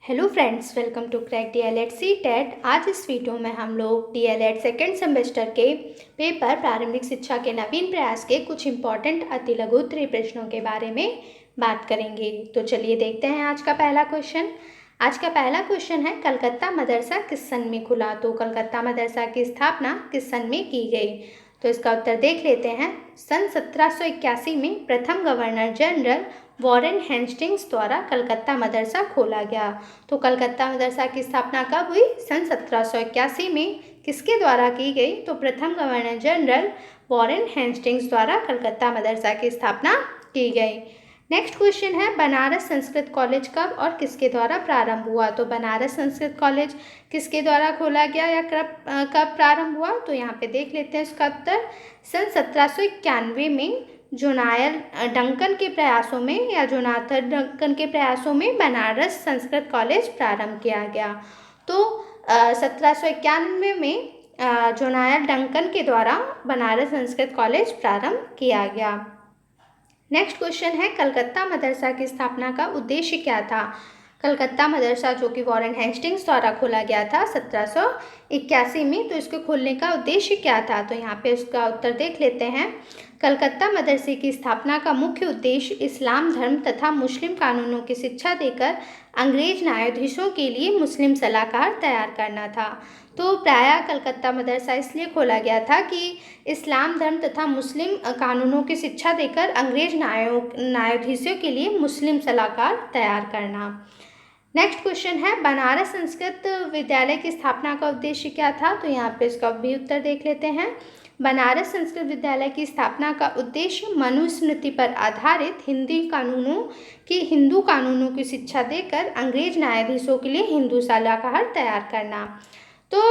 Hello friends, welcome to crack DElEd C TET. आज इस वीडियो में हम लोग डीएलएड सेकेंड सेमेस्टर के पेपर प्रारंभिक शिक्षा के नवीन प्रयास के कुछ इम्पॉर्टेंट अति लघु उत्तरीय प्रश्नों के बारे में बात करेंगे। तो चलिए देखते हैं आज का पहला क्वेश्चन। आज का पहला क्वेश्चन है, कलकत्ता मदरसा किस सन में खुला? तो कलकत्ता मदरसा की स्थापना किस सन में की गई? तो इसका उत्तर देख लेते हैं। सन 1781 में प्रथम गवर्नर जनरल वॉरेन हेस्टिंग्स द्वारा कलकत्ता मदरसा खोला गया। तो कलकत्ता मदरसा की स्थापना कब हुई? सन 1781 में। किसके द्वारा की गई? तो प्रथम गवर्नर जनरल वॉरेन हेस्टिंग्स द्वारा कलकत्ता मदरसा की स्थापना की गई। नेक्स्ट क्वेश्चन है, बनारस संस्कृत कॉलेज कब और किसके द्वारा प्रारंभ हुआ? तो बनारस संस्कृत कॉलेज किसके द्वारा खोला गया या कब प्रारंभ हुआ? तो यहाँ पे देख लेते हैं इसका उत्तर। सन 1791 में जोनाथन डंकन के प्रयासों में बनारस संस्कृत कॉलेज प्रारंभ किया गया। तो 1791 में जोनाथन डंकन के द्वारा बनारस संस्कृत कॉलेज प्रारंभ किया गया। नेक्स्ट क्वेश्चन है, कलकत्ता मदरसा की स्थापना का उद्देश्य क्या था? कलकत्ता मदरसा जो कि वॉरेन हेस्टिंग्स द्वारा खोला गया था 1781 में, तो इसके खोलने का उद्देश्य क्या था? तो यहाँ पे उसका उत्तर देख लेते हैं। कलकत्ता मदरसे की स्थापना का मुख्य उद्देश्य इस्लाम धर्म तथा मुस्लिम कानूनों की शिक्षा देकर अंग्रेज न्यायाधीशों के लिए मुस्लिम सलाहकार तैयार करना था। तो प्रायः कलकत्ता मदरसा इसलिए खोला गया था कि इस्लाम धर्म तथा मुस्लिम कानूनों की शिक्षा देकर अंग्रेज न्यायाधीशों के लिए मुस्लिम सलाहकार तैयार करना। नेक्स्ट क्वेश्चन है, बनारस संस्कृत विद्यालय की स्थापना का उद्देश्य क्या था? तो यहाँ पे इसका भी उत्तर देख लेते हैं। बनारस संस्कृत विद्यालय की स्थापना का उद्देश्य मनुस्मृति पर आधारित हिंदू कानूनों की शिक्षा देकर अंग्रेज न्यायाधीशों के लिए हिंदू सलाहकार तैयार करना। तो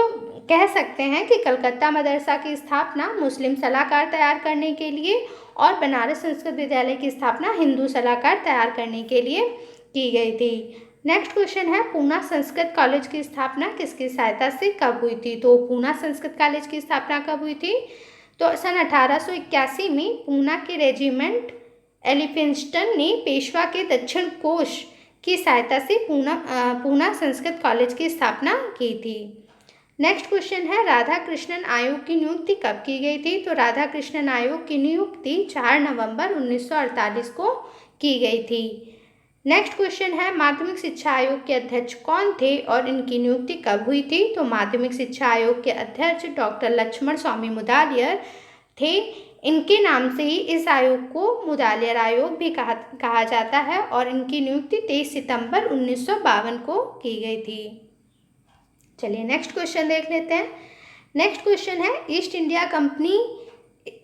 कह सकते हैं कि कलकत्ता मदरसा की स्थापना मुस्लिम सलाहकार तैयार करने के लिए और बनारस संस्कृत विद्यालय की स्थापना हिंदू सलाहकार तैयार करने के लिए की गई थी। नेक्स्ट क्वेश्चन है, पूना संस्कृत कॉलेज की स्थापना किसकी सहायता से कब हुई थी? तो पूना संस्कृत कॉलेज की स्थापना कब हुई थी? तो सन 1881 में पूना के रेजिमेंट एलिफिंस्टन ने पेशवा के दक्षिण कोष की सहायता से पूना संस्कृत कॉलेज की स्थापना की थी। नेक्स्ट क्वेश्चन है, राधा कृष्णन आयोग की नियुक्ति कब की गई थी? तो राधा कृष्णन आयोग की नियुक्ति 4 नवंबर 1948 को की गई थी। नेक्स्ट क्वेश्चन है, माध्यमिक शिक्षा आयोग के अध्यक्ष कौन थे और इनकी नियुक्ति कब हुई थी? तो माध्यमिक शिक्षा आयोग के अध्यक्ष डॉक्टर लक्ष्मण स्वामी मुदालियर थे। इनके नाम से ही इस आयोग को मुदालियर आयोग भी कहा जाता है और इनकी नियुक्ति 23 सितंबर 1952 को की गई थी। चलिए नेक्स्ट क्वेश्चन देख लेते हैं। नेक्स्ट क्वेश्चन है, ईस्ट इंडिया कंपनी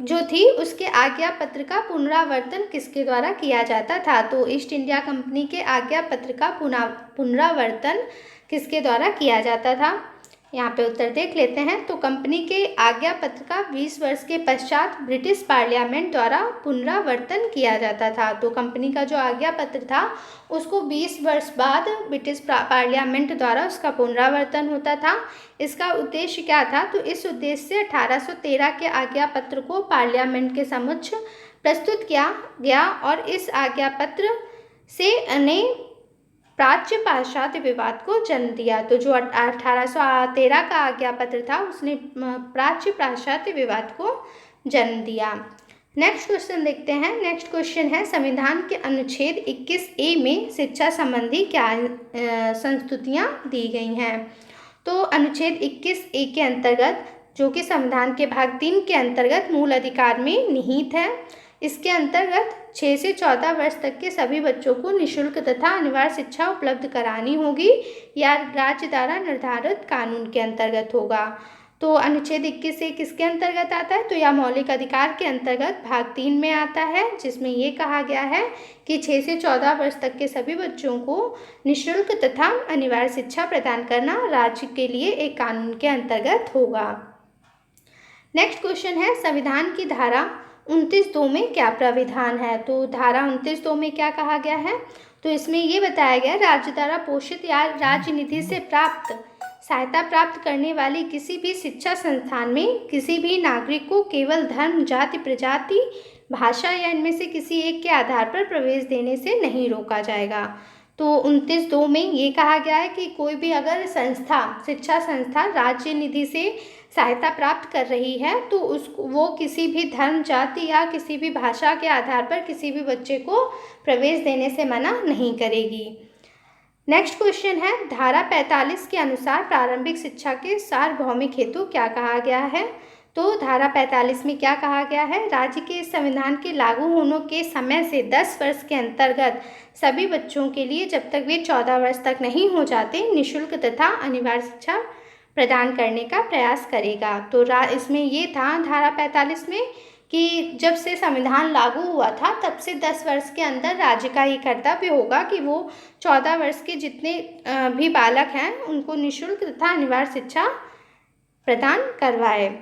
जो थी उसके आज्ञा पत्र का पुनरावर्तन किसके द्वारा किया जाता था? तो ईस्ट इंडिया कंपनी के आज्ञा पत्र का पुनरावर्तन किसके द्वारा किया जाता था? यहाँ पे उत्तर देख लेते हैं। तो कंपनी के आज्ञा पत्र का 20 वर्ष के पश्चात ब्रिटिश पार्लियामेंट द्वारा पुनरावर्तन किया जाता था। तो कंपनी का जो आज्ञा पत्र था उसको 20 वर्ष बाद ब्रिटिश पार्लियामेंट द्वारा उसका पुनरावर्तन होता था। इसका उद्देश्य क्या था? तो इस उद्देश्य से 1813 के आज्ञा पत्र को पार्लियामेंट के समक्ष प्रस्तुत किया गया और इस आज्ञा पत्र से ने प्राच्य पाश्चात्य विवाद को जन्म दिया। तो जो 1813 का आज्ञा पत्र था उसने प्राच्य पाश्चात्य विवाद को जन्म दिया। नेक्स्ट क्वेश्चन देखते हैं। नेक्स्ट क्वेश्चन है, संविधान के अनुच्छेद 21A में शिक्षा संबंधी क्या संस्तुतियाँ दी गई हैं? तो अनुच्छेद 21A के अंतर्गत, जो कि संविधान के भाग 3 के अंतर्गत मूल अधिकार में निहित है, इसके अंतर्गत 6 से 14 वर्ष तक के सभी बच्चों को निःशुल्क तथा अनिवार्य शिक्षा उपलब्ध करानी होगी या राज्य द्वारा निर्धारित कानून के अंतर्गत होगा। तो अनुच्छेद 21 किसके अंतर्गत आता है? तो यह मौलिक अधिकार के अंतर्गत भाग 3 में आता है, जिसमें ये कहा गया है कि 6 से 14 वर्ष तक के सभी बच्चों को निःशुल्क तथा अनिवार्य शिक्षा प्रदान करना राज्य के लिए एक कानून के अंतर्गत होगा। नेक्स्ट क्वेश्चन है, संविधान की धारा 29(2) में क्या प्राविधान है? तो धारा 29(2) में क्या कहा गया है? तो इसमें ये बताया गया, राज्य द्वारा पोषित या राज्य निधि से सहायता प्राप्त करने वाली किसी भी शिक्षा संस्थान में किसी भी नागरिक को केवल धर्म, जाति, प्रजाति, भाषा या इनमें से किसी एक के आधार पर प्रवेश देने से नहीं रोका जाएगा। तो 29(2) में ये कहा गया है कि कोई भी अगर संस्था, शिक्षा संस्था राज्य निधि से सहायता प्राप्त कर रही है तो वो किसी भी धर्म, जाति या किसी भी भाषा के आधार पर किसी भी बच्चे को प्रवेश देने से मना नहीं करेगी। नेक्स्ट क्वेश्चन है, धारा 45 के अनुसार प्रारंभिक शिक्षा के सार्वभौमिक हेतु क्या कहा गया है? तो धारा 45 में क्या कहा गया है? राज्य के संविधान के लागू होने के समय से 10 वर्ष के अंतर्गत सभी बच्चों के लिए जब तक वे 14 वर्ष तक नहीं हो जाते निःशुल्क तथा अनिवार्य शिक्षा प्रदान करने का प्रयास करेगा। तो इसमें ये था धारा 45 में कि जब से संविधान लागू हुआ था तब से 10 वर्ष के अंदर राज्य का ये कर्तव्य होगा कि वो 14 वर्ष के जितने भी बालक हैं उनको निःशुल्क तथा अनिवार्य शिक्षा प्रदान करवाए।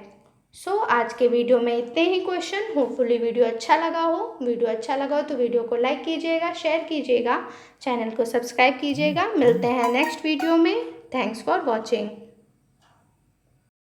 आज के वीडियो में इतने ही क्वेश्चन। होपफुली वीडियो अच्छा लगा हो तो वीडियो को लाइक कीजिएगा, शेयर कीजिएगा, चैनल को सब्सक्राइब कीजिएगा। मिलते हैं नेक्स्ट वीडियो में। Thanks for watching.